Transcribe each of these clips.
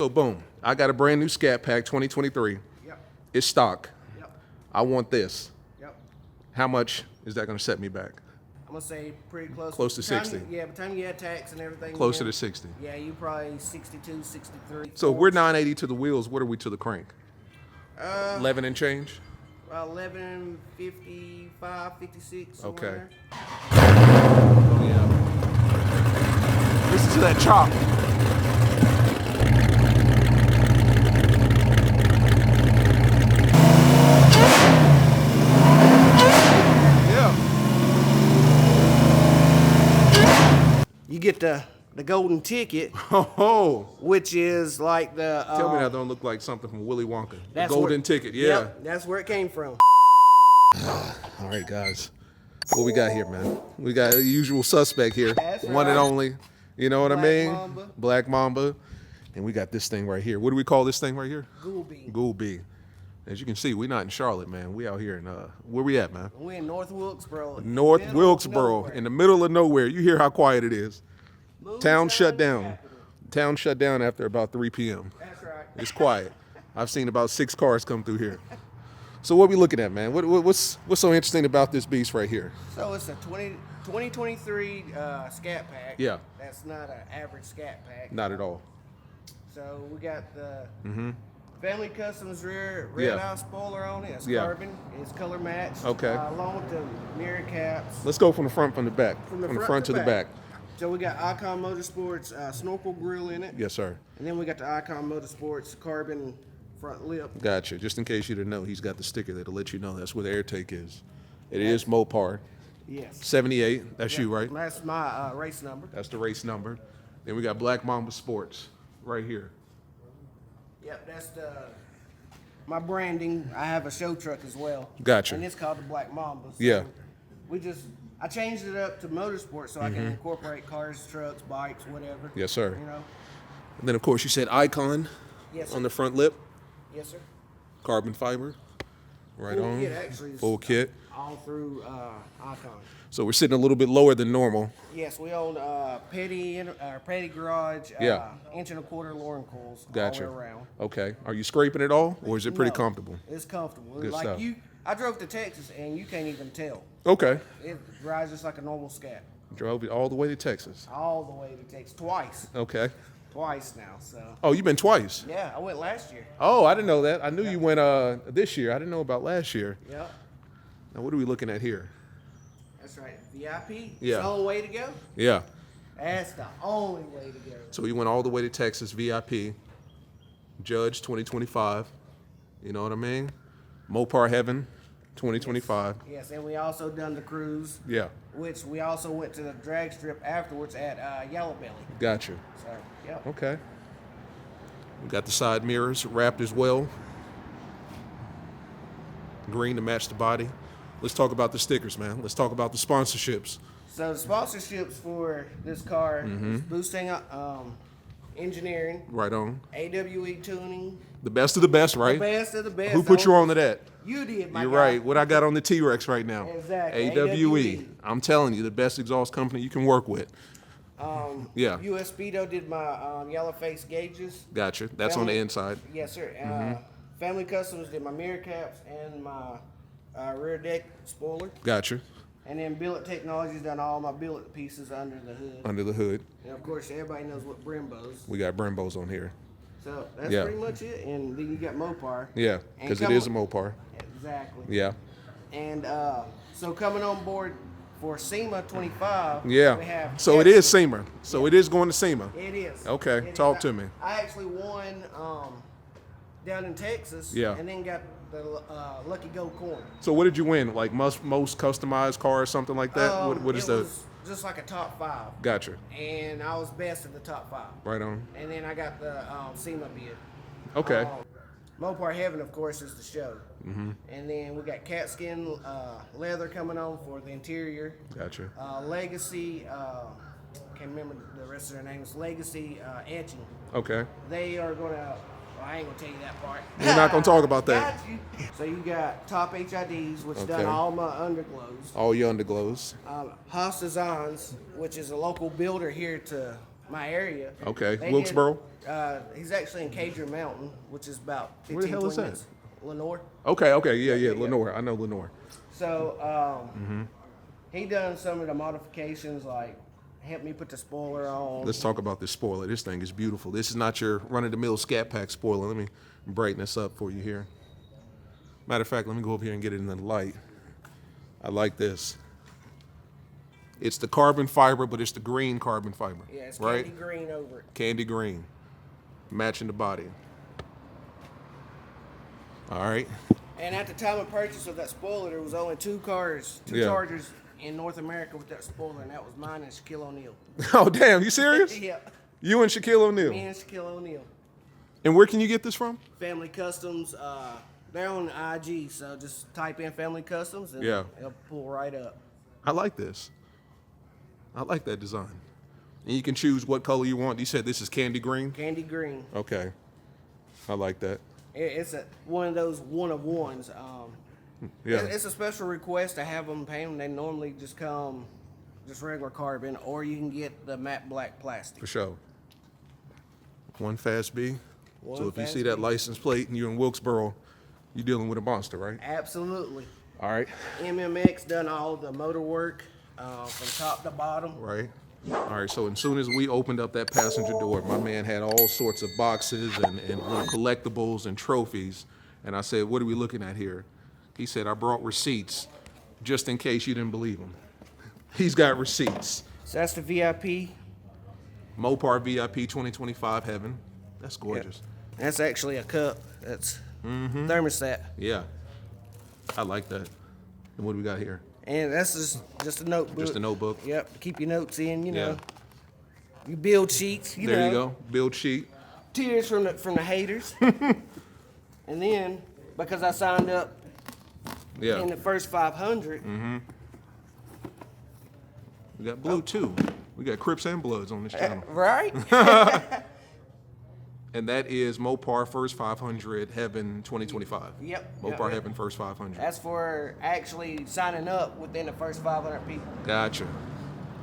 So boom, I got a brand new Scat Pack 2023. Yep. It's stock. Yep. I want this. Yep. How much is that going to set me back? I'm gonna say pretty close. Close to 60. Yeah, by the time you add tax and everything. Closer to 60. Yeah, you probably 62, 63. So if we're 980 to the wheels, what are we to the crank? 11 and change? 11, 55, 56. Okay. There. Oh yeah. Listen to that chop. You get the golden ticket, Oh, which is like the. tell me that don't look like something from Willy Wonka. The That's golden ticket, yeah. Yep, that's where it came from. All right, guys. What we got here, man? We got the usual suspect here. That's One and right. only. You know what I Black mean? Mamba. Black Mamba. And we got this thing right here. What do we call this thing right here? Goulby. Goulby. As you can see, we're not in Charlotte, man. We out here in, where we at, man? We're in North Wilkesboro. North middle of Wilkesboro, nowhere. in the middle of nowhere. You hear how quiet it is. Town Moonshine shut down. capital. Town shut down after about 3 p.m. That's right. It's quiet. I've seen about 6 cars come through here. So what we looking at, man? What's so interesting about this beast right here? So it's a 2023 Scat Pack. Yeah. That's not an average Scat Pack. Not at all. So we got the Family Customs rear Yeah. red eye spoiler on it. It's Yeah. carbon. It's color matched. Okay. Along with the mirror caps. Let's go from the front to the back. From the front to the back. So we got Icon Motorsports snorkel grill in it. Yes, sir. And then we got the Icon Motorsports carbon front lip. Gotcha. Just in case you didn't know, he's got the sticker that'll let you know that's where the air take is. It is Mopar. Yes. 78. That's you, right? That's my race number. That's the race number. Then we got Black Mamba Sports right here. Yep, that's my branding. I have a show truck as well. Gotcha. And it's called the Black Mamba. So Yeah. I changed it up to motorsport so I can incorporate cars, trucks, bikes, whatever. Yes, sir. You know? And then, of course, you said Icon Yes, sir. on the front lip. Yes, sir. Carbon fiber. Right Full on. kit, actually. Full kit. All through Icon. So we're sitting a little bit lower than normal. Yes, we own petty garage, Yeah. 1.25 Lauren coils Gotcha. all the way around. Okay. Are you scraping it all, or is it pretty No, comfortable? It's comfortable. Good like stuff. I drove to Texas and you can't even tell. Okay. It rides just like a normal Scat. Drove it all the way to Texas. All the way to Texas. Twice now. So Oh, you've been twice. yeah, I went last year. Oh, I didn't know that. I knew you went this year. I didn't know about last year. Yep, Now, what are we looking at here? that's right. VIP. Yeah. It's the only way to go. Yeah. That's the only way to go. So you went all the way to Texas, VIP. Judge 2025. You know what I mean? Mopar Heaven 2025. Yes, and we also done the cruise, Yeah. which we also went to the drag strip afterwards at Yellow Belly. Gotcha. So yep. Okay. We got the side mirrors wrapped as well. Green to match the body. Let's talk about the stickers, man. Let's talk about the sponsorships. So the sponsorships for this car is Boosting Engineering, Right on. AWE Tuning, The best of the best, right? the best of the best. Who put you on to that? You did, my You're guy. right. What I got on the T-Rex right now. Exactly. AWE. I'm telling you, the best exhaust company you can work with. Yeah. US Speedo did my yellow face gauges. Gotcha. That's on the Family- inside. Yes, sir. Family Customs did my mirror caps and my rear deck spoiler. Gotcha. And then Billet Technologies done all my billet pieces under the hood. Under the hood. And of course, everybody knows what Brembo's. We got Brembos on here. So that's Yeah. pretty much it. And then you got Mopar. Yeah, And because it come is a on- Mopar. Exactly. Yeah. And so coming on board for SEMA 25. Yeah. We have So it is SEMA. So it is going to SEMA. It is. Okay, It is. talk to me. I actually won down in Texas. Yeah. And then got the Lucky Gold coin. So what did you win? Like most customized car or something like that? What is it the? was just like a top 5. Gotcha. And I was best in the top 5. Right on. And then I got the SEMA bid. Okay. Mopar Heaven, of course, is the show. And then we got cat skin leather coming on for the interior. Gotcha. Legacy, can't remember the rest of their names. Legacy etching. Okay. They are going to. Well, I ain't gonna tell you that part. We're not gonna talk about that. Got you. So you got Top HIDs, which Okay. done all my underglows. All your underglows. Haas Designs, which is a local builder here to my area. Okay, They Wilkesboro? He's actually in Cager Mountain, which is about 15, Where the hell is 20 that? minutes. Lenore. Okay, yeah, Lenore. I know Lenore. So he done some of the modifications, like helped me put the spoiler on. Let's talk about this spoiler. This thing is beautiful. This is not your run-of-the-mill Scat Pack spoiler. Let me brighten this up for you here. Matter of fact, let me go over here and get it in the light. I like this. It's the carbon fiber, but it's the green carbon fiber. Yeah, it's right? candy green over it. Candy green, matching the body. All right. And at the time of purchase of that spoiler, there was only two Yeah. Chargers in North America with that spoiler, and that was mine and Shaquille O'Neal. Oh, damn, you serious? Yeah, You and Shaquille O'Neal. me and Shaquille O'Neal. And where can you get this from? Family Customs, they're on IG, so just type in Family Customs and Yeah. it'll pull right up. I like this. I like that design. And you can choose what color you want. You said this is candy green? Candy green. Okay. I like that. It's one of those one-of-ones. Yeah. It's a special request to have them paint them. They normally just come just regular carbon, or you can get the matte black plastic. For sure. One Fast B. One So if you Fast see that B. license plate and you're in Wilkesboro, you're dealing with a monster, right? Absolutely. All right. MMX done all the motor work from top to bottom. Right. All right, so as soon as we opened up that passenger door, my man had all sorts of boxes and little collectibles and trophies. And I said, what are we looking at here? He said, I brought receipts just in case you didn't believe him. He's got receipts. So that's the VIP. Mopar VIP 2025 Heaven. That's gorgeous. That's actually a cup. That's thermostat. Yeah. I like that. And what do we got here? And that's just a notebook. Just a notebook? Yep, to keep your notes in, you know. Yeah. You build sheets, you know. There you go. Build sheet. Tears from the haters. And then, because I signed up Yeah. in the first 500, We got blue too. We got Crips and Bloods on this channel. right? And that is Mopar First 500 Heaven 2025. Yep. Mopar yep. Heaven First 500. That's for actually signing up within the first 500 people. Gotcha.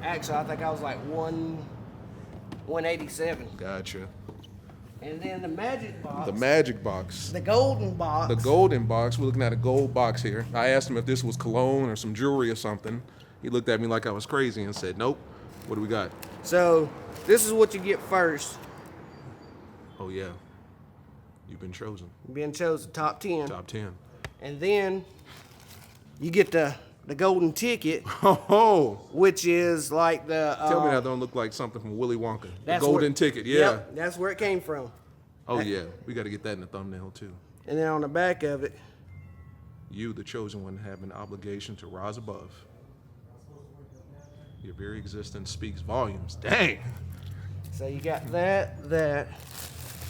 Actually, I think I was like 187. Gotcha. And then the magic box. The magic box. The golden box. The golden box. We're looking at a gold box here. I asked him if this was cologne or some jewelry or something. He looked at me like I was crazy and said, nope. What do we got? So, this is what you get first. Oh, yeah. You've been chosen. Being chosen top 10. Top 10. And then you get the golden ticket, Oh, which is like the tell me that don't look like something from Willy Wonka. The that's golden where- ticket, yeah. Yep, that's where it came from. Oh, yeah. We got to get that in the thumbnail, too. And then on the back of it, You, the chosen one, have an obligation to rise above. Your very existence speaks volumes. Dang. so you got that,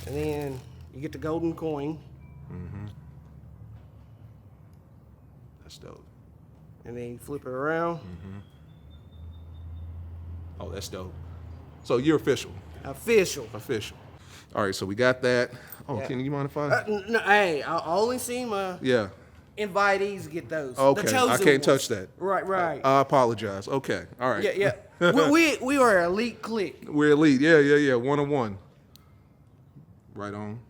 and then you get the golden coin, That's dope. and then you flip it around. Oh, that's dope. So you're official. Official. Official. All right, so we got that. Oh, Yeah. can you mind if I? No, hey, I only see my Yeah. invitees get those. Okay, The I chosen can't ones. touch that. Right. I apologize. Okay, all right. Yeah. we are an elite clique. We're elite. Yeah. 1-on-1. Right on.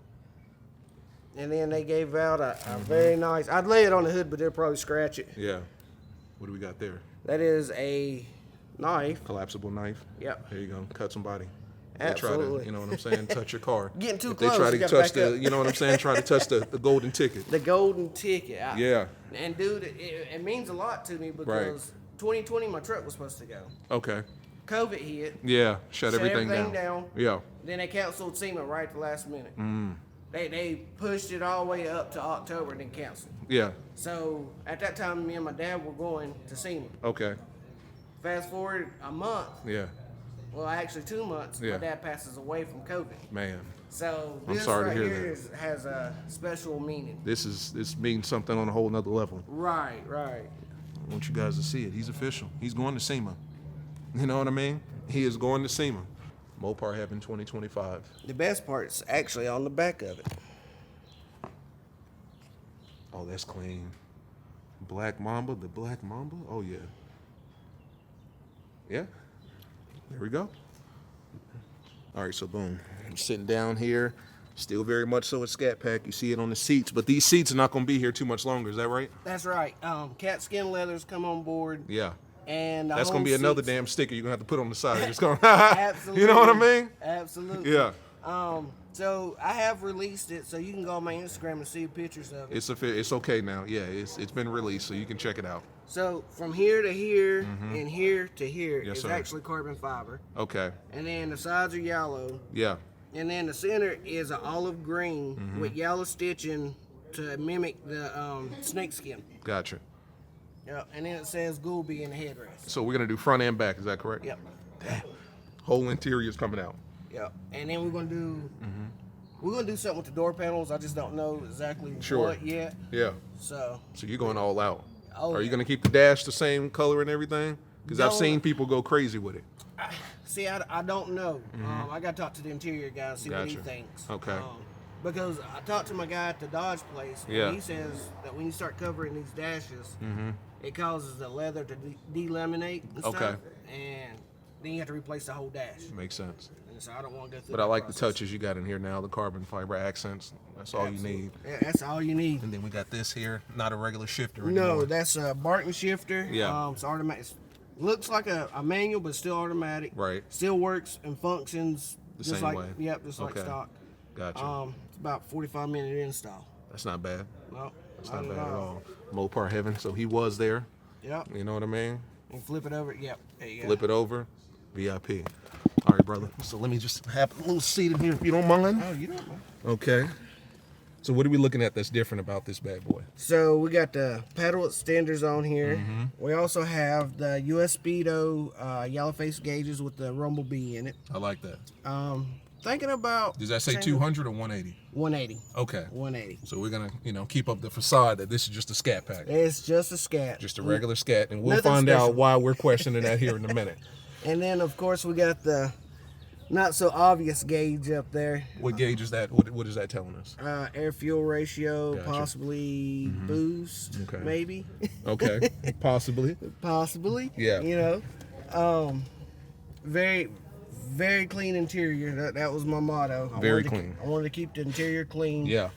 And then they gave out a very nice. I'd lay it on the hood, but they'll probably scratch it. Yeah. What do we got there? That is a knife. Collapsible knife. Yep. There you go. Cut somebody. They try to, Absolutely. you know what I'm saying, touch your car. Getting too If they close, try you to gotta touch back the, up. you know what I'm saying, try to touch the golden ticket. The golden ticket. Yeah. And dude, it means a lot to me because 2020 my truck was supposed to go. Okay. COVID hit. Yeah. Shut everything everything down. down. Yeah. Then they canceled SEMA right at the last minute. They pushed it all the way up to October and then canceled. Yeah. So at that time, me and my dad were going to SEMA. Okay. Fast forward a month. Yeah. Well, actually 2 months. Yeah. My dad passes away from COVID. Man. So I'm this sorry to right hear here that. has a special meaning. This means something on a whole nother level. Right. I want you guys to see it. He's official. He's going to SEMA. You know what I mean? He is going to SEMA. Mopar Heaven 2025. The best part's actually on the back of it. Oh, that's clean. Black Mamba, the Black Mamba? Oh, yeah. Yeah. There we go. All right, so boom. I'm sitting down here. Still very much so a Scat Pack. You see it on the seats, but these seats are not going to be here too much longer. Is that right? That's right. Cat skin leathers come on board. Yeah. And that's going to be another seats, damn sticker you're going to have to put on the side. It's going absolutely. You know what I mean? Absolutely. Yeah. So I have released it, so you can go on my Instagram and see pictures of it. It's okay now. Yeah, it's been released, so you can check it out. So from here to here and here to here is sir. actually carbon fiber. Okay. And then the sides are yellow. Yeah. And then the center is an olive green with yellow stitching to mimic the snake skin. Gotcha. Yep. And then it says Goulby in the headrest. So we're gonna do front and back. Is that correct? Yep. Damn. Whole interior is coming out. Yep. And then we're gonna do something with the door panels. I just don't know exactly Sure. what yet. Yeah. So you're going all out. Oh, Are you yeah. gonna keep the dash the same color and everything? Because I've No. seen people go crazy with it. See, I don't know. I got to talk to the interior guy and see what he Gotcha. thinks. Okay. Because I talked to my guy at the Dodge place, and Yeah. he says that when you start covering these dashes, it causes the leather to delaminate and stuff. Okay. And then you have to replace the whole dash. Makes sense. And so I don't want to go through But that I like the process. touches you got in here now, the carbon fiber accents. That's all you need. Yeah, that's all you need. And then we got this here, not a regular shifter anymore. No, that's a Barton shifter. Yeah. It's automatic. Looks like a manual, but still automatic. Right. Still works and functions The just same like way. Yep, just like Okay. stock. Gotcha. It's about 45-minute install. That's not bad. No, That's not bad at all. Mopar heaven. So he was there. Yep. You know what I mean? And flip it over. Yep. There you go. Flip it over. VIP. All right, brother. So let me just have a little seat in here if you don't mind. Oh, you don't mind. Okay. So what are we looking at that's different about this bad boy? So we got the pedal extenders on here. We also have the US Speedo yellow face gauges with the Rumble Bee in it. I like that. Thinking about. Does that say 200 or 180? 180. Okay. 180. So we're gonna, keep up the facade that this is just a Scat Pack, It's just a Scat. just a regular Scat, and we'll Nothing find special. out why we're questioning that here in a minute. And then of course we got the not so obvious gauge up there. What gauge is that? What is that telling us? Air fuel ratio, Gotcha. possibly boost, Okay. maybe. Okay, possibly. Possibly. Yeah. You know, very, very clean interior. That was my motto. Very clean. I wanted to keep the interior clean. Yeah.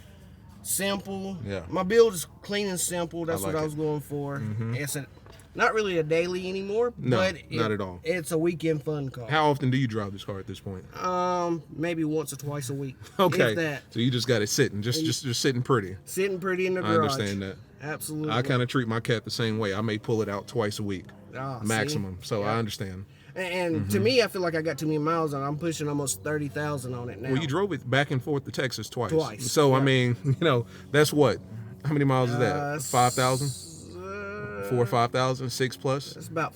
Simple. Yeah. My build is clean and simple. That's like what I it. was going for. It's not really a daily anymore. No, but not at all. It's a weekend fun car. How often do you drive this car at this point? Maybe once or twice a week. Okay. If that. So you just got it sitting, just sitting pretty. Sitting pretty in the I garage. understand that. Absolutely. I kind of treat my cat the same way. I may pull it out twice a week, Ah, see? maximum. So I understand. And to me, I feel like I got too many miles on it. I'm pushing almost 30,000 on it now. Well, you drove it back and forth to Texas twice. Twice, So, I yeah. mean, that's what? How many miles is that? 5,000? 4 or 5,000? 6 plus? It's about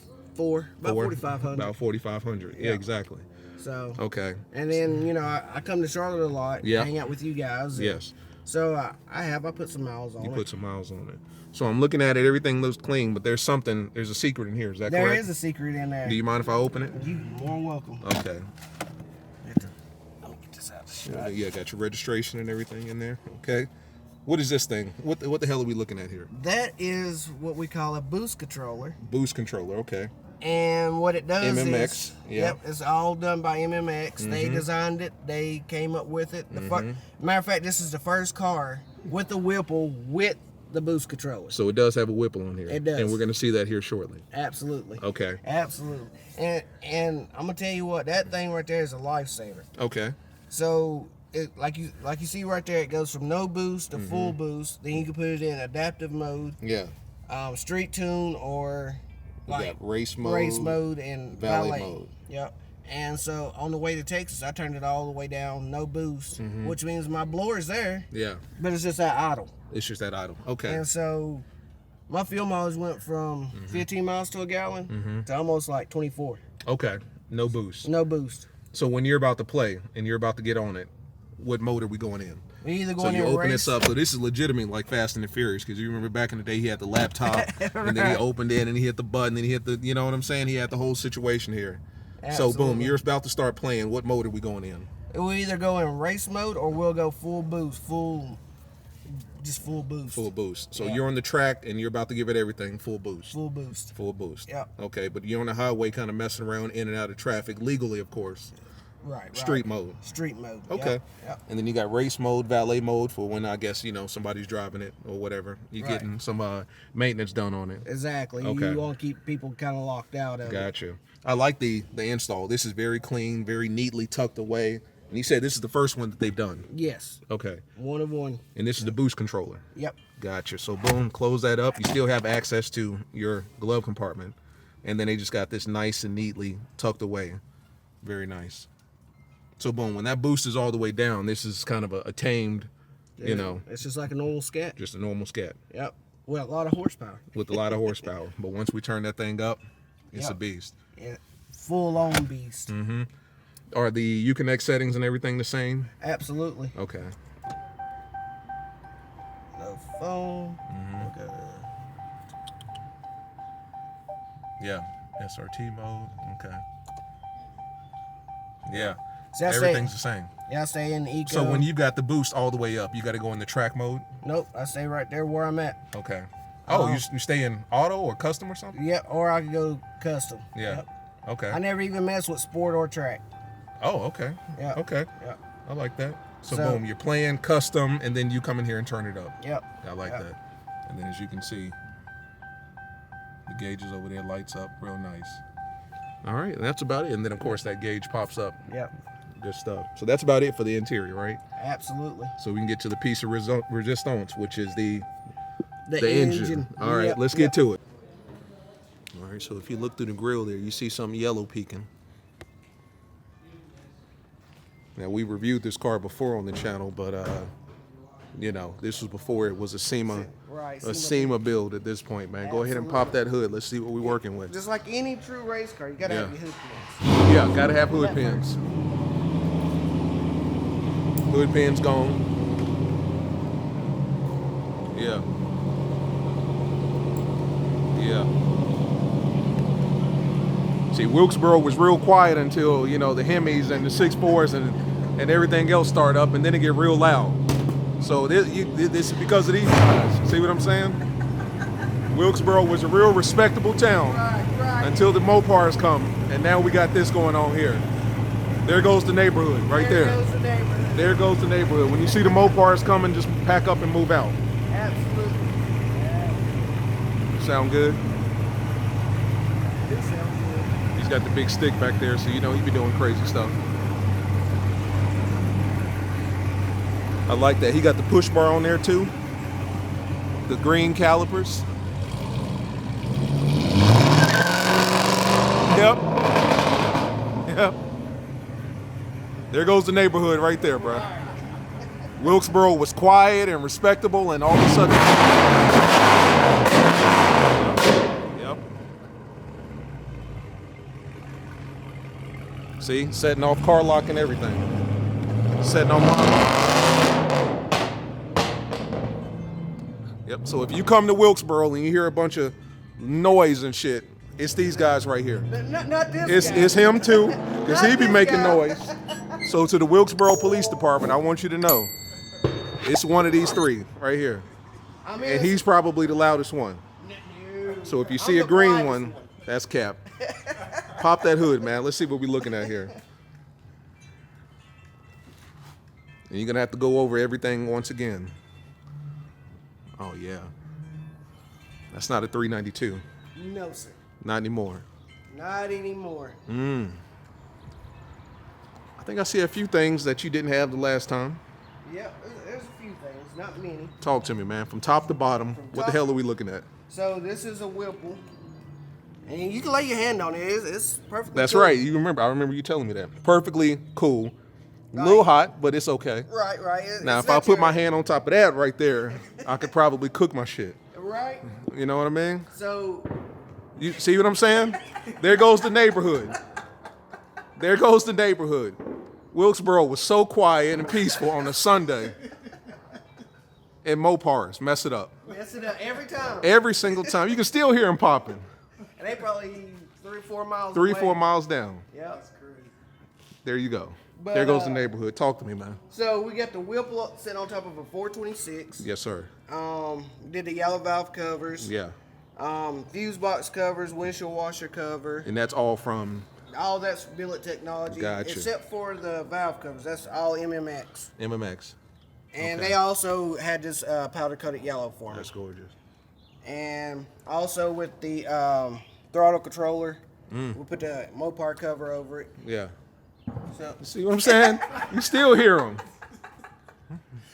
about 4,500. About 4,500. Yeah, exactly. So. Okay. And then I come to Charlotte a lot. Yeah. Hang out with you guys. and Yes. So I put some miles on You it. put some miles on it. So I'm looking at it. Everything looks clean, but there's a secret in here. Is that There correct? is a secret in there. Do you mind if I open it? You more than welcome. Okay. I'll get this out of the shot. Yeah, got your registration and everything in there. Okay. What is this thing? What the hell are we looking at here? That is what we call a boost controller. Boost controller. Okay. And what it does MMX, is, yeah. yep, it's all done by MMX. They designed it. They came up with it. Matter of fact, this is the first car with the Whipple with the boost controller. So it does have a Whipple on here. It does. And we're going to see that here shortly. Absolutely. Okay. Absolutely. And I'm gonna tell you what, that thing right there is a lifesaver. Okay. So it like you see right there, it goes from no boost to full boost. Then you can put it in adaptive mode, Yeah. street tune, or We got race mode, and valet valet mode. Yep. And so on the way to Texas, I turned it all the way down, no boost, which means my blower's there, Yeah. but it's just that idle. It's just that idle. Okay. And so my fuel mileage went from 15 miles to a gallon to almost like 24. Okay. No boost. No boost. So when you're about to play and you're about to get on it, what mode are we going in? We either So going you in open race. this up. So this is legitimate like Fast and the Furious, because you remember back in the day he had the laptop and then he Right. opened it and he hit the button and he hit the, you know what I'm saying? He had the whole situation here. So boom, Absolutely. you're about to start playing. What mode are we going in? We'll either go in race mode or we'll go full boost, just full boost. Full boost. So Yeah. you're on the track and you're about to give it everything full boost. Full boost. Full boost. Yep. Okay, but you're on the highway kind of messing around in and out of traffic, legally, of course. Right. Street mode. Street mode. Okay. Yep. And then you got race mode, valet mode for when I guess somebody's driving it or whatever. You're getting some maintenance done on it. Exactly. Okay. You want to keep people kind of locked out of it. Gotcha. I like the install. This is very clean, very neatly tucked away. And you said this is the first one that they've done. Yes. Okay. One of one. And this is the boost controller. Yep. Gotcha. So boom, close that up. You still have access to your glove compartment. And then they just got this nice and neatly tucked away. Very nice. So boom, when that boost is all the way down, this is kind of a tamed, It's just like a normal Scat. just a normal Scat Yep. With a lot of horsepower. with a lot of horsepower. But once we turn that thing up, it's a Yep. beast. Yeah. Full on beast. Are the Uconnect settings and everything the same? Absolutely. Okay. No phone. Okay. Yeah. SRT mode. Okay. Yeah. See, I say- Everything's the same. Yeah, I stay in eco. So when you got the boost all the way up, you got to go in the track mode? Nope, I stay right there where I'm at. Okay. Oh, you stay in auto or custom or something? Yep, or I could go custom. Yeah. Yep. Okay. I never even mess with sport or track. Oh, okay. Yep. Okay. Yep. I like that. So, So- boom, you're playing custom, and then you come in here and turn it up. Yep. I like Yep. that. And then as you can see, the gauges over there lights up real nice. All right, and that's about it. And then, of course, that gauge pops up. Yep. Good stuff. So that's about it for the interior, right? Absolutely. So we can get to the piece of resistance, which is the The engine. All right, Yep, let's yep. get to it. All right, so if you look through the grill there, you see something yellow peeking. Now, we reviewed this car before on the channel, but, this was before it was a SEMA, Right, a SEMA SEMA build at this point, man. Go ahead and pop that hood. Let's see what we're working with. Just like any true race car, you gotta have Yeah. your hood pins. Yeah, gotta have hood pins. Hood pins gone. Yeah. Yeah. See, Wilkesboro was real quiet until, the Hemis and the 6.4s and everything else start up, and then it get real loud. So this is because of these guys. See what I'm saying? Wilkesboro was a real respectable town Right. until the Mopars come, and now we got this going on here. There goes the neighborhood right there. There goes the neighborhood. There goes the neighborhood. When you see the Mopars coming, just pack up and move out. Absolutely. Yeah. Sound good? It sounds good. He's got the big stick back there, so he be doing crazy stuff. I like that. He got the push bar on there too. The green calipers. Yep. Yep. There goes the neighborhood right there, bro. Wilkesboro was quiet and respectable, and all of a sudden. Yep. See, setting off CarLock and everything. Setting on my. Yep. So if you come to Wilkesboro and you hear a bunch of noise and shit, it's these guys right here. Not this guy. It's him too, because he be this making guy. noise. So to the Wilkesboro Police Department, I want you to know, it's one of these three right here, I mean, and he's probably the loudest one. So if you see a green one, that's Cap. Pop that hood, man. Let's see what we're looking at here. And you're gonna have to go over everything once again. Oh yeah, that's not a 392. No, sir. Not anymore. Not anymore. I think I see a few things that you didn't have the last time. Yep, there's a few things, not many. Talk to me, man. From top to bottom, what the hell are we looking at? So this is a Whipple, and you can lay your hand on it. It's perfectly. That's cool. right. I remember you telling me that. Perfectly cool. A little hot, but it's okay. Right. Now, It's if I not put my your- hand on top of that right there, I could probably cook my shit. Right. You know what I mean? So You see what I'm saying? There goes the neighborhood. There goes the neighborhood. Wilkesboro was so quiet and peaceful on a Sunday. And Mopars mess it up. mess it up every time. Every single time. You can still hear them popping. And they probably 3 or 4 miles. 3 or away. 4 miles down. Yep. There you go. But, There goes the neighborhood. Talk to me, man. So we got the Whipple sitting on top of a 426. Yes, sir. Did the yellow valve covers. Yeah. Fuse box covers, windshield washer cover. And that's all from All that's billet technology, Gotcha. except for the valve covers. That's all MMX. MMX. And Okay. they also had this powder coated yellow for me. That's gorgeous. And also with the throttle controller, we put the Mopar cover over it. Yeah. So, See what I'm saying? You still hear them.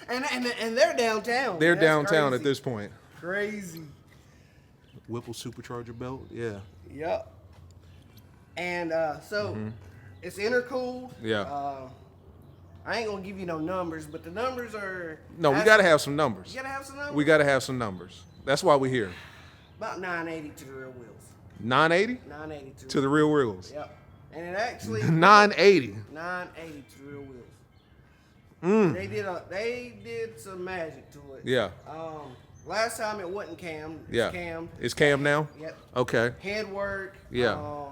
and they're downtown. They're That's downtown crazy. at this point. Crazy. Whipple supercharger belt. Yeah. Yep. And so it's intercooled. Yeah. I ain't gonna give you no numbers, but the numbers are. No, we got to have some numbers. You gotta have some numbers. We got to have some numbers. That's why we're here. About 980 to the real wheels. 980 980 to the real wheels. Yep. And it actually 980. 980 to the real wheels. They did some magic to it. Yeah. Last time it wasn't cammed. It's Yeah. cammed. It's cam now? Yep. Okay. Head work. Yeah.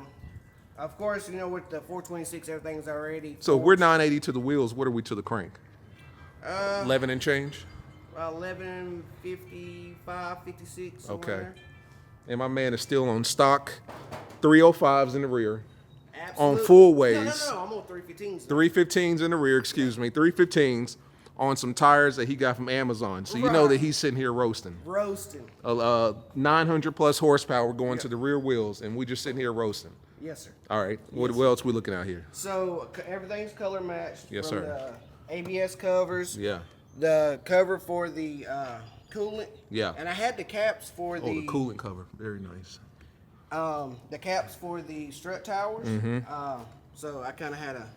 Of course, you know, with the 426, everything's already. So we're 980 to the wheels. What are we to the crank? 11 11 and change? 1155, 56. somewhere Okay. there. And my man is still on stock 305s in the rear. Absolutely. full No, ways. I'm on 315s. 315s in the rear, excuse me. 315s on some tires that he got from Amazon. So you know Right. that he's sitting here roasting. Roasting. 900 plus horsepower going to the rear wheels, and we just sitting here roasting. Yes, sir. All right. What else we looking at here? So everything's color matched. Yes, from sir. The ABS covers. Yeah. The cover for the coolant. Yeah. And I had the caps for Oh, the coolant cover. Very nice. the caps for the strut towers. Mm-hmm. So I kind of had a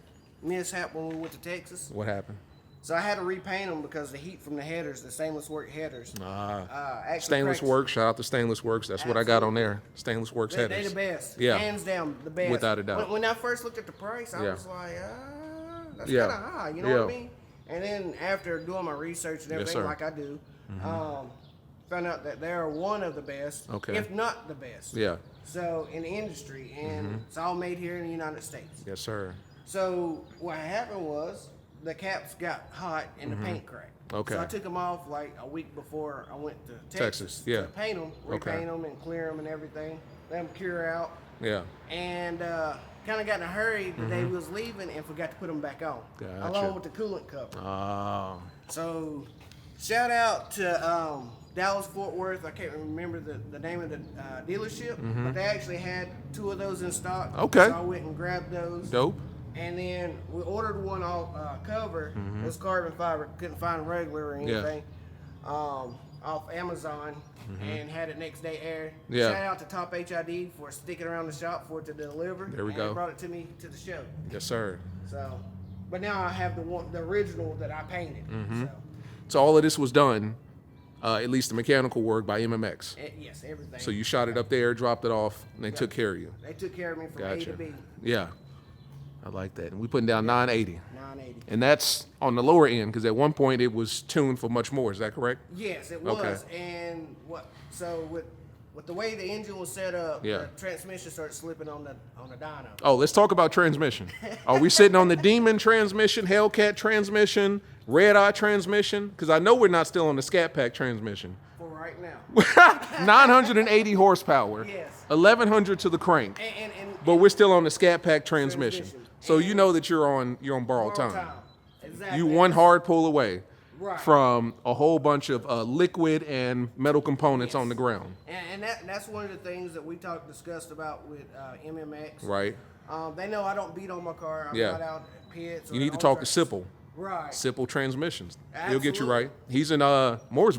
mishap when we went to Texas. What happened? So I had to repaint them because the heat from the headers, the stainless work headers. Actually Stainless cracks- Works. Shout out to Stainless Works. That's what I got on there. Stainless Works They headers. the best. Yeah. Hands down, the best. Without a doubt. When I first looked at the price, I Yeah. was like, that's Yeah. kind of high. You know Yeah. what I mean? And then after doing my research and Yes, everything sir. like I do, found out that they are one of the best, Okay. if not the best. Yeah. So in the industry, and it's all made here in the United States. Yes, sir. So what happened was the caps got hot and the paint cracked. Okay. So I took them off like a week before I went to Texas, yeah. to paint them, Okay. repaint them, and clear them and everything. Let them cure out. Yeah. And kind of got in a hurry the day we was leaving and forgot to put them back on, Gotcha. along with the coolant cover. Oh. So shout out to Dallas Fort Worth. I can't remember the name of the dealership, but they actually had 2 of those in stock. Okay. So I went and grabbed those. Dope. And then we ordered one off cover. It was carbon fiber. Couldn't find regular or anything. Off Amazon and had it next day air. Yeah. Shout out to Top HID for sticking around the shop for it to deliver. There we and go. Brought it to me to the show. Yes, sir. So, but now I have the original that I painted. So, So all of this was done, at least the mechanical work, by MMX. yes, everything. So you shot it up there, dropped it off, and they took care of you. They took care of me from A Gotcha. to B. Yeah. I like that. And we putting down 980. 980. And that's on the lower end, because at one point it was tuned for much more. Is that correct? Yes, it Okay. was. And so with the way the engine was set up, Yeah. the transmission started slipping on the dyno. Oh, let's talk about transmission. Are we sitting on the Demon transmission, HELLCAT transmission, Red Eye transmission? Because I know we're not still on the SCATPAck transmission. For right now. 980 horsepower, Yes. 1100 to the crank, And but we're still on the SCATPAck transmission. Transmission. So you know that you're on borrowed borrowed time. Exactly. You one hard pull away Right. from a whole bunch of liquid and metal components on the ground, And that's one of the things that we discussed about with MMX. right? They know I don't beat on my car. I'm Yeah. not out at pits. You need to talk to Sipple. Right. Sipple Transmissions. He'll get you Absolutely. right. He's in Mooresville,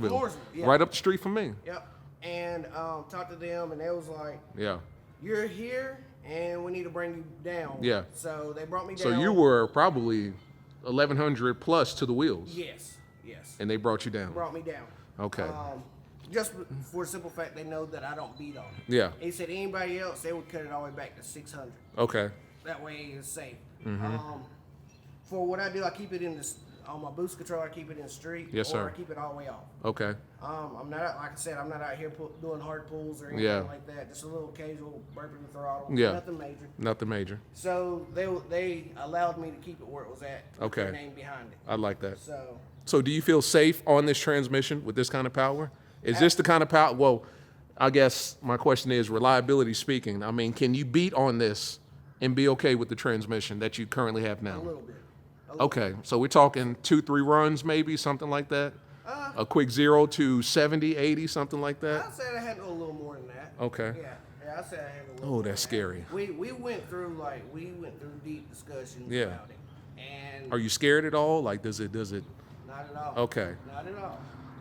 Mooresville, yeah. right up the street from me. Yep. And talked to them, and they was like, Yeah. "You're here, and we need to bring you down." Yeah. So they brought me down. So you were probably 1100 plus to the wheels, Yes. and they brought you down. Brought me down. Okay. Just for a simple fact, they know that I don't beat on it. Yeah. He said anybody else, they would cut it all the way back to 600. Okay. That way it's safe. Mm-hmm. For what I do, I keep it in this on my boost control. I keep it in street. Yes, or sir. I keep it all the way off. Okay. I'm not like I said. I'm not out here doing hard pulls or anything Yeah. like that. Just a little occasional burping the throttle. Yeah. Nothing major. Nothing major. So they allowed me to keep it where it was at. With Okay. their name behind it. I like that. So So do you feel safe on this transmission with this kind of power? Is this the kind of power? Well, I guess my question is reliability speaking. I mean, can you beat on this And be okay with the transmission that you currently have A now. little bit. Okay, so we're talking 2-3 runs, maybe something like that. A quick 0 to 70, 80, something like that. I'd say I handled a little more than that. Okay. Yeah, I'd say I handled a little Oh, more that's than that. scary. We went through deep discussions Yeah. about it. And Are you scared at all? Like, does it? not at all. Okay. Not at all.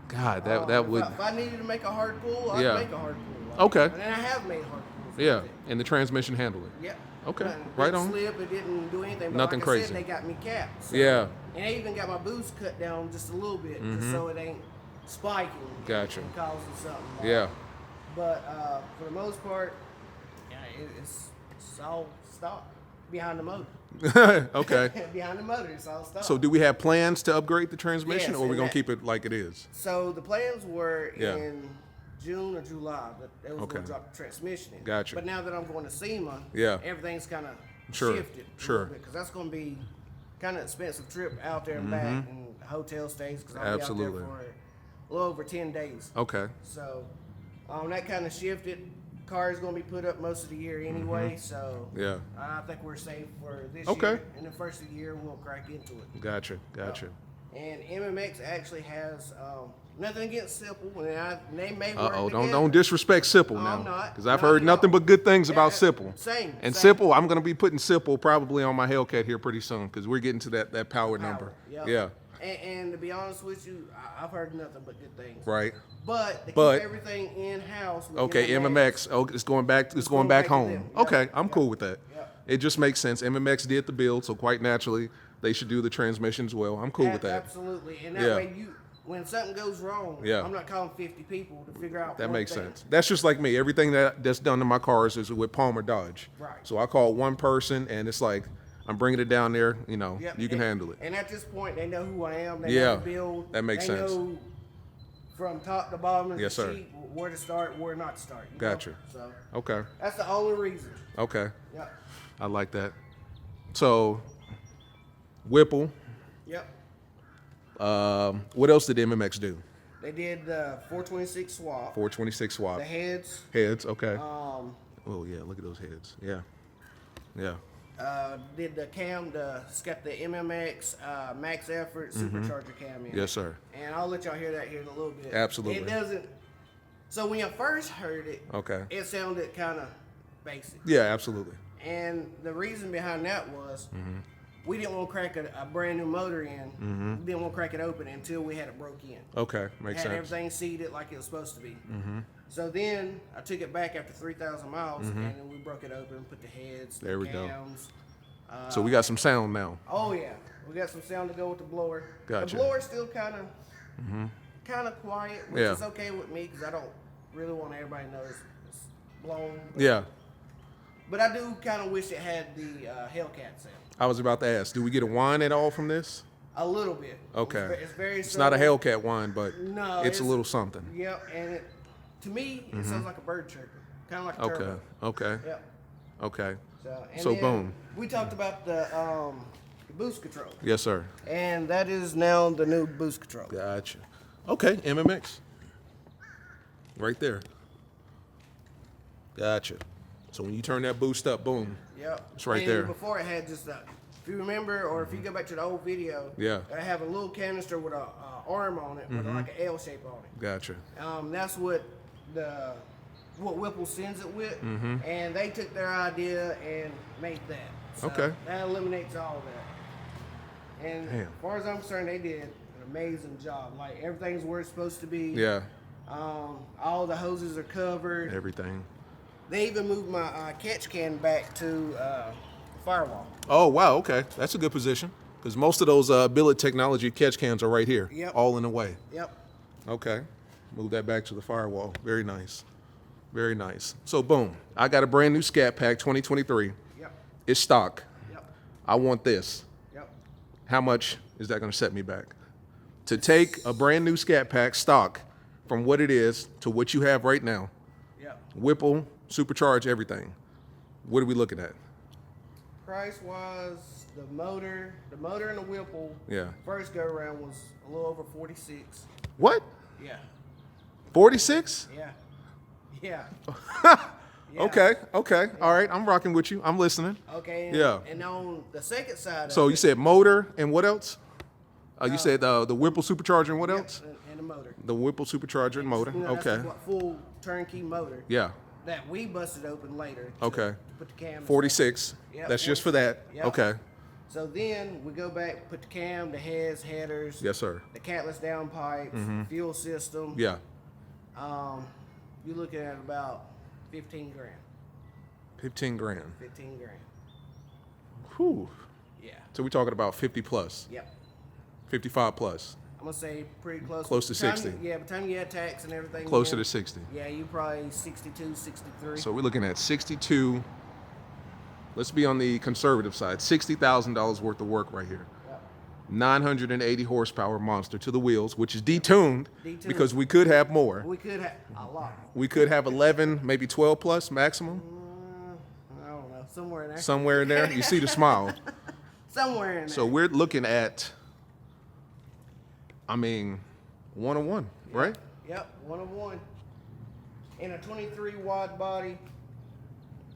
God, that would. If I needed to make a hard pull, I'd Yeah. make a hard pull. Okay. And I have made hard pulls. Yeah, with it. and the transmission handle it. Yeah. Okay, It right didn't on. slip, it didn't do anything. But Nothing like crazy. I said, they got me capped. So. Yeah. And they even got my boost cut down just a little bit, just so it ain't spiking. Gotcha. And causing something. Yeah. But for the most part, yeah, it's all stock behind the motor. Okay. Behind the motor, it's all stock. So do we have plans to upgrade the transmission, Yes, or are we and gonna that- keep it like it is? So the plans were Yeah. in June or July, but they was Okay. going to drop the transmission in. Gotcha. But now that I'm going to SEMA, Yeah. everything's kind of Sure, shifted sure. because that's going to be kind of expensive trip out there and back and hotel stays because I'll be out Absolutely. there for a little over 10 days. Okay. So that kind of shifted. Car is going to be put up most of the year anyway, so Yeah. I think we're safe for this Okay. year. And the first of the year, we'll crack into it. Gotcha. And MMX actually has nothing against Simple, and they may work Uh-oh, together. don't disrespect Sipple No, now, I'm not. because I've Not heard at nothing all. but good things about Yeah, Sipple. same, And same. Sipple, I'm gonna be putting Sipple probably on my HELLCAT here pretty soon, because we're getting to that power number. Yep. Yeah. And to be honest with you, I've heard nothing but good things. Right. But to But- keep everything in house. Okay, MMX. Oh, it's going back. It's going back to home. them. Yep. Okay, I'm Yep. cool with that. Yep. It just makes sense. MMX did the build, so quite naturally they should do the transmission as well. I'm cool with that. Absolutely, and that Yeah. way when something goes wrong, Yeah. I'm not calling 50 people to figure out. That one makes thing. sense. That's just like me. Everything that's done to my cars is with Palmer Dodge. Right. So I call one person, and it's like I'm bringing it down there. You know, Yep. you can and, handle it. And at this point, they know who I am. They Yeah, know the build. that makes they sense. Know from top to bottom of Yes, the sir. sheet where to start, where not to start. You Gotcha. know? So Okay. that's the only reason. Okay. Yep. I like that. So, Whipple. Yep. What else did MMX do? They did the 426 swap. 426 swap. The heads. Heads. Okay. Um, Oh yeah, look at those heads. Yeah. Yeah. did the cam. It's got the MMX max effort supercharger cam in. Yes, sir. And I'll let y'all hear that here in a little bit. Absolutely. It doesn't. So when I first heard it, Okay. it sounded kind of basic. Yeah, absolutely. And the reason behind that was we didn't want to crack a brand new motor in. We didn't want to crack it open until we had it broke in. Okay, makes Had sense. everything seated like it was supposed to be. So then I took it back after 3,000 miles, and then we broke it open, put the heads, There the we go. cams. So we got some sound now. Oh yeah, we got some sound to go with the blower. Gotcha. The blower's still kind of quiet, which Yeah. is okay with me because I don't really want everybody to know it's blown. Yeah. But I do kind of wish it had the HELLCAT sound. I was about to ask, do we get a whine at all from this? A little bit. Okay. It's very. It's not a subtle. HELLCAT whine, but No, it's a little something. Yep, and to me, it sounds like a bird chirping, kind of like a Okay. turbo. Okay. Yep. Okay. And So then boom. We talked about the boost control, Yes, sir. and that is now the new boost control. Gotcha. Okay, MMX. Right there. Gotcha. So when you turn that boost up, boom. Yep. It's right and there. Before it had just if you remember, or if you go back to the old video, Yeah. I have a little canister with a arm on it, with like an L shape on it. Gotcha. That's what Whipple sends it with, and they took their idea and made that. So Okay. That eliminates all of that. And Damn. as far as I'm concerned, they did an amazing job. Like everything's where it's supposed to be. Yeah. All the hoses are covered. Everything. They even moved my catch can back to firewall. Oh, wow. Okay. That's a good position. Because most of those billet technology catch cans are right here. Yep. All in the way. Yep. Okay. Move that back to the firewall. Very nice. Very nice. So, boom. I got a brand new Scatpack 2023. Yep. It's stock. Yep. I want this. Yep. How much is that going to set me back? To take a brand new Scatpack stock from what it is to what you have right now, Yep. Whipple, supercharge, everything. What are we looking at? Price wise, the motor and the Whipple. Yeah. First go around was a little over 46. What? Yeah. 46? Yeah. Yeah. Yeah. Okay. All right, I'm rocking with you. I'm listening. Okay. Yeah. And on the second side So of you it, said motor and what else? You said the Whipple supercharger and what yep, else? and the motor. The Whipple supercharger and motor. You know, that's Okay. the full turnkey motor. Yeah. That we busted open later. Okay. To put the cam. and 46. Yep, That's just for that. Yep. Okay. So then we go back, put the cam, the heads, headers. Yes, sir. The catless downpipes, fuel system. Yeah. You're looking at about 15 grand. 15 grand. 15 grand. Whew. Yeah. So we're talking about 50 plus, Yep. 55 plus, I'm gonna say pretty close. Close to By the time 60. Yeah, by the time you add tax and everything. closer in, to 60. Yeah, you probably 62, 63. So we're looking at 62. Let's be on the conservative side. $60,000 worth of work right here. Yep. 980 horsepower monster to the wheels, which is detuned, Detuned. because we could have more. We could have a lot. We could have 11, maybe 12 plus maximum. I don't know, somewhere in there. Somewhere in there. You see the smile. Somewhere in there. So we're looking at, I mean, 101, right? Yep, 101. In a 23 watt body.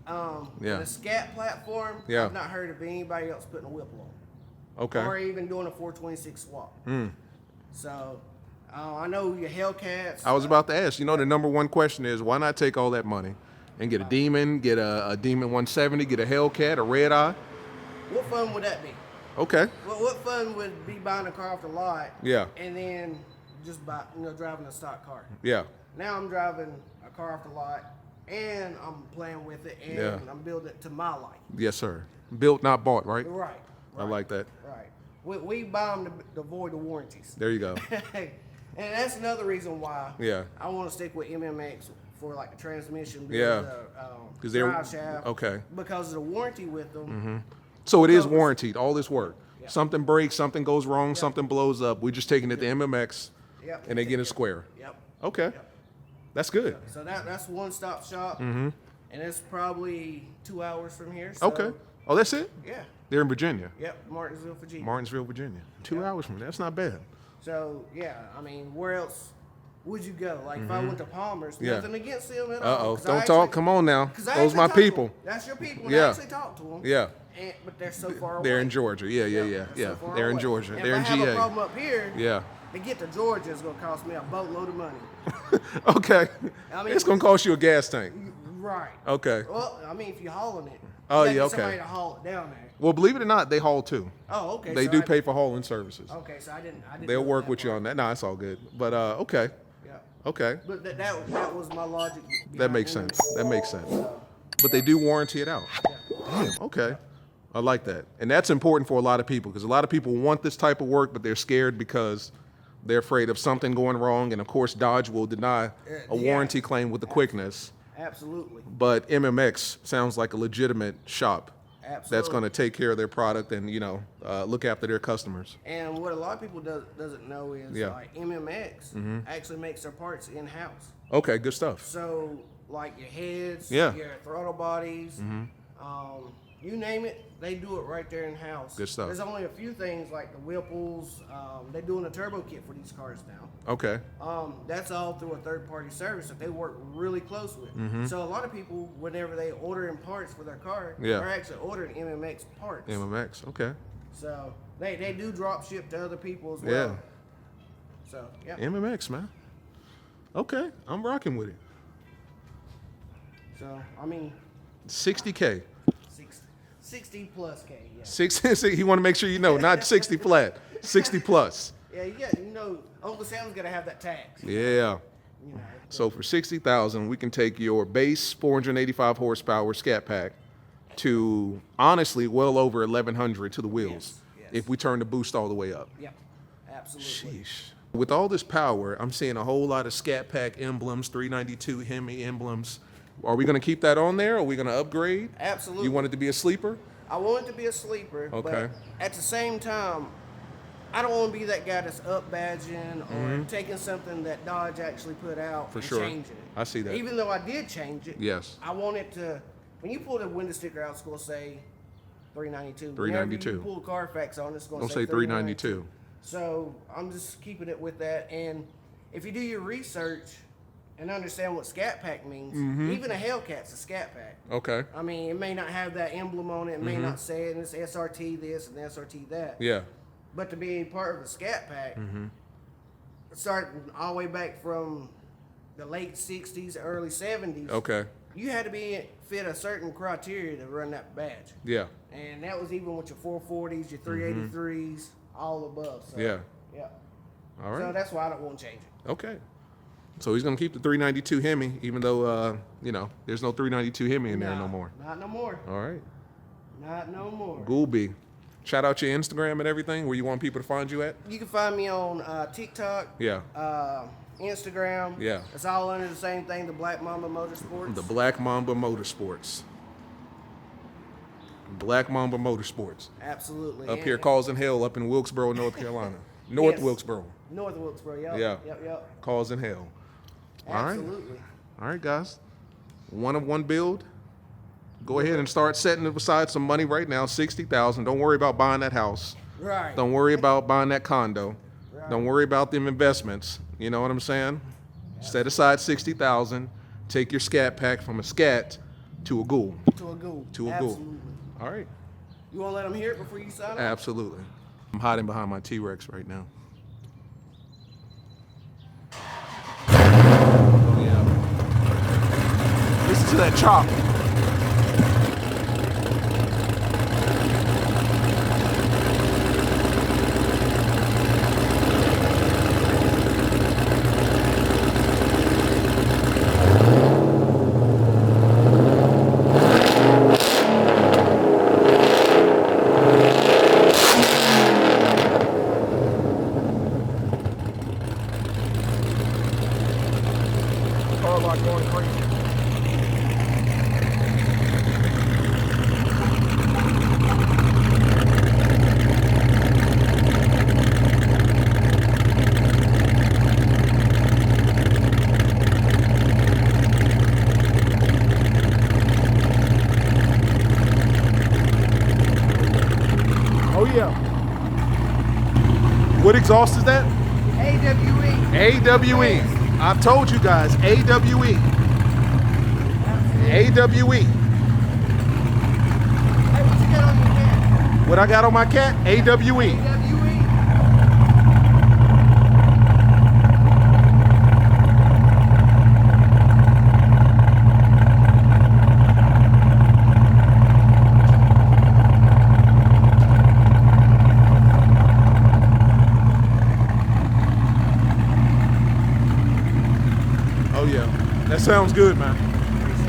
Yeah. The Scat platform, Yeah. I've not heard of anybody else putting a Whipple on. Okay. Or even doing a 426 watt. So, I know your Hellcats. I was about to ask, the number one question is, why not take all that money and get a Demon, get a Demon 170, get a Hellcat, a Red Eye? What fun would that be? Okay. Well, what fun would be buying a car off the lot? Yeah. And then just driving a stock car. Yeah. Now I'm driving a car off the lot, and I'm playing with it, and Yeah. I'm building it to my life. Yes, sir. Built, not bought, right? Right. I like that. Right. We buy them to avoid the warranties. There you go. And that's another reason why Yeah. I want to stick with MMX for like the transmission, Yeah. the 'Cause they're- drive shaft. okay. Because of the warranty with them. So it is So- warranted, all this work. Yeah. Something breaks, something goes wrong, something blows up. We're just taking it to MMX, Yep. and they get it square. Yep. Okay. Yep. That's good. So that's one stop shop. And it's probably 2 hours from here. So, Okay. Oh, that's it? Yeah. They're in Virginia. Yep. Martinsville, Virginia. Martinsville, Virginia. 2 hours from there. That's not bad. So yeah, I mean, where else would you go? Like if I went to Palmer's, Yeah. nothing against them at all. Uh-oh. 'cause I Don't actually- talk. Come on now. 'cause I Those actually my talked to people. them. That's your people. And Yeah. I actually talked to them. Yeah. But they're so far away. They're in Georgia. Yeah. they're so far They're in away. Georgia. And They're in if I have a GA. problem up here, Yeah. to get to Georgia is going to cost me a boatload of money. Okay. I mean- It's going to cost you a gas tank. Right. Okay. Well, I mean, if you're hauling it. Oh, you yeah, got okay. Somebody to haul it down there. Well, believe it or not, they haul too. Oh, okay. They so do I- pay for hauling services. Okay, so I didn't. They'll know work that with you part. on that. No, it's all good. But okay. Yeah. Okay. But that was my logic. That makes sense. That makes sense. But they do warranty it out. Damn, okay. I like that. And that's important for a lot of people, because a lot of people want this type of work, but they're scared because they're afraid of something going wrong. And of course, Dodge will deny a Yeah. warranty claim with the quickness. Absolutely. But MMX sounds like a legitimate shop that's Absolutely. going to take care of their product and, look after their customers. And what a lot of people doesn't know is Yeah. like MMX actually makes their parts in house. Okay, good stuff. So like your heads, Yeah. your throttle bodies, you name it, they do it right there in house. Good stuff. There's only a few things like the Whipples. They're doing a turbo kit for these cars now. Okay. That's all through a third-party service that they work really close with. So a lot of people, whenever they order in parts for their car, Yeah. they're actually ordering MMX parts. MMX. Okay. So they do drop ship to other people as Yeah. well. So yeah. MMX, man. Okay, I'm rocking with it. So I mean, 60K. 60 plus K. Yeah. 60. He want to make sure you know, not 60 flat. 60 plus. Yeah. Uncle Sam's gotta have that tax. Yeah. You know. So for 60,000, we can take your base 485 horsepower Scat Pack to honestly well over 1,100 to the wheels Yes. if we turn the boost all the way up. Yep. Absolutely. Sheesh. With all this power, I'm seeing a whole lot of Scat Pack emblems, 392 HEMI emblems. Are we going to keep that on there? Are we going to upgrade? Absolutely. You want it to be a sleeper? I want it to be a sleeper. Okay. But at the same time, I don't want to be that guy that's up badging or taking something that Dodge actually put out For and sure. changing it. I see that. Even though I did change it. Yes. I want it to. When you pull the window sticker out, it's going to say 392. 392. Whenever you pull Carfax on, it's going Don't to say 392. So I'm just keeping it with that. And if you do your research, and understand what Scatpack means, even a HELLCAT's a Scatpack. Okay. I mean, it may not have that emblem on it. It may not say it, and it's SRT this and SRT that. Yeah. But to be part of a Scatpack, starting all the way back from the late 60s, early 70s, Okay. you had to fit a certain criteria to run that badge. Yeah. And that was even with your 440s, your 383s, all above. So, Yeah. Yeah. All right. So that's why I don't want to change it. Okay. So he's gonna keep the 392 Hemi, even though you know there's no 392 Hemi in there no more. Not no more. All right. Not no more. Goolby. Shout out your Instagram and everything. Where you want people to find you at? You can find me on TikTok. Yeah. Instagram. Yeah. It's all under the same thing, the Black Mamba Motorsports. The Black Mamba Motorsports. Black Mamba Motorsports. Absolutely. Up here, Calls in Hell, up in Wilkesboro, North Carolina. North Wilkesboro. North Wilkesboro, yep. Yeah. Yep. Calls in Hell. All right. Absolutely. All right, guys. One of one build. Go ahead and start setting aside some money right now, $60,000. Don't worry about buying that house. Right. Don't worry about buying that condo. Right. Don't worry about them investments. You know what I'm saying? Set aside $60,000. Take your scat pack from a scat to a ghoul. To a ghoul. To a Absolutely. ghoul. All right. You want to let them hear it before you sign off? Absolutely. I'm hiding behind my T-Rex right now. Yeah. Listen to that chop. CarLock going crazy. Oh yeah. What exhaust is that? AWE. AWE. I've told you guys, AWE. AWE. Hey, what you got on your cat? What I got on my cat? AWE. AWE. Oh yeah, that sounds good, man.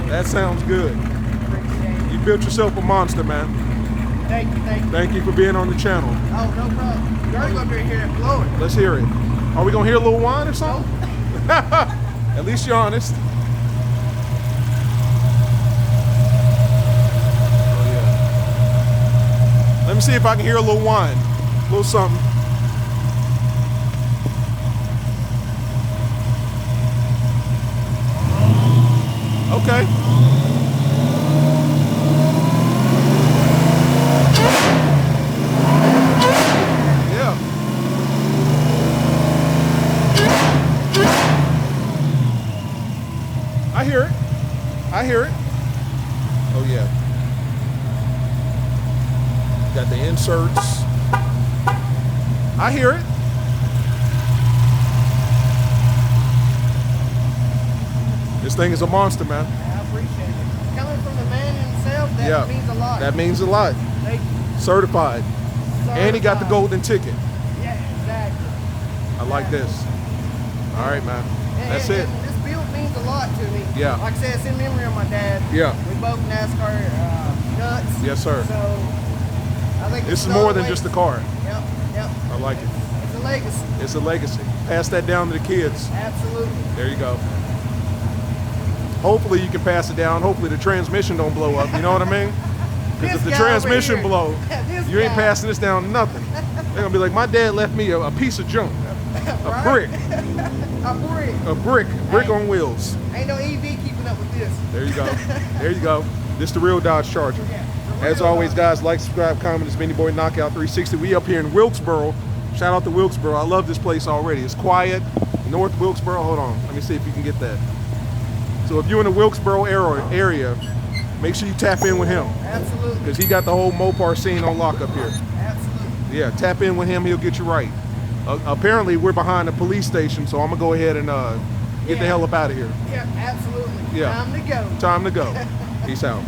That sounds good. You built yourself a monster, man. Thank you. Thank you for being on the channel. Oh, no problem. You're going to hear it blowing. Let's hear it. Are we gonna hear a little whine or something? At least you're honest. Oh yeah. Let me see if I can hear a little whine. A little something. Okay. Yeah. I hear it. I hear it. Oh yeah. Got the inserts. I hear it. This thing is a monster, man. I appreciate it. Coming from the man himself, that means a lot. That means a lot. Thank you. Certified. And he got the golden ticket. Yeah, exactly. I like this. All right, man. That's it. And this build means a lot to me. Yeah. Like I said, it's in memory of my dad. Yeah. We both NASCAR nuts. Yes, sir. So I think This is more than just a car. Yep. I like it. It's a legacy. It's a legacy. Pass that down to the kids. Absolutely. There you go. Hopefully you can pass it down. Hopefully the transmission don't blow up. You know what I mean? Because if the This guy over transmission here. blow, This you ain't guy. passing this down to nothing. They're gonna be like, my dad left me a piece of junk, a Right? brick, A brick. brick Hey. on wheels. Ain't no EV keeping up with this. There you go. There you go. This the real Dodge Charger. Yeah, the As real always, Dodge. guys, like, subscribe, comment. It's Benny Boy Knockout 360. We up here in Wilkesboro. Shout out to Wilkesboro. I love this place already. It's quiet. North Wilkesboro, hold on. Let me see if you can get that. So if you're in the Wilkesboro area, make sure you tap in with him. Absolutely. Because he got the whole Mopar scene on lock up here. Absolutely. Yeah, tap in with him, he'll get you right. Apparently we're behind the police station, so I'm gonna go ahead and get the hell up out of here. Yeah, absolutely. Yeah. Time to go. Time to go. Peace out.